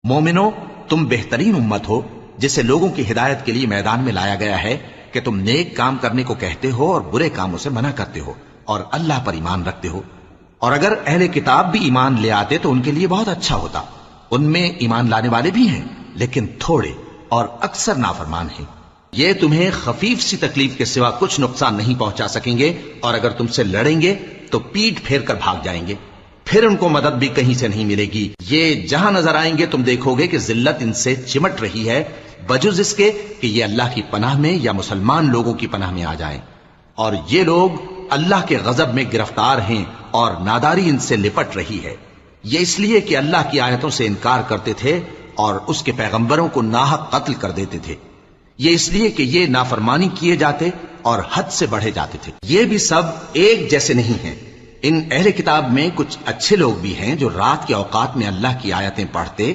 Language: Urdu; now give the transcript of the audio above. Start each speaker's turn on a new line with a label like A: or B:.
A: مومنو، تم بہترین امت ہو جسے لوگوں کی ہدایت کے لیے میدان میں لایا گیا ہے کہ تم نیک کام کرنے کو کہتے ہو اور برے کاموں سے منع کرتے ہو اور اللہ پر ایمان رکھتے ہو۔ اور اگر اہل کتاب بھی ایمان لے آتے تو ان کے لیے بہت اچھا ہوتا، ان میں ایمان لانے والے بھی ہیں لیکن تھوڑے اور اکثر نافرمان ہیں۔ یہ تمہیں خفیف سی تکلیف کے سوا کچھ نقصان نہیں پہنچا سکیں گے، اور اگر تم سے لڑیں گے تو پیٹ پھیر کر بھاگ جائیں گے، پھر ان کو مدد بھی کہیں سے نہیں ملے گی۔ یہ جہاں نظر آئیں گے تم دیکھو گے کہ ذلت ان سے چمٹ رہی ہے، بجز اس کے کہ یہ اللہ کی پناہ میں یا مسلمان لوگوں کی پناہ میں آ جائیں، اور یہ لوگ اللہ کے غضب میں گرفتار ہیں اور ناداری ان سے لپٹ رہی ہے۔ یہ اس لیے کہ اللہ کی آیتوں سے انکار کرتے تھے اور اس کے پیغمبروں کو ناحق قتل کر دیتے تھے، یہ اس لیے کہ یہ نافرمانی کیے جاتے اور حد سے بڑھے جاتے تھے۔ یہ بھی سب ایک جیسے نہیں ہیں۔ ان اہل کتاب میں کچھ اچھے لوگ بھی ہیں جو رات کے اوقات میں اللہ کی آیتیں پڑھتے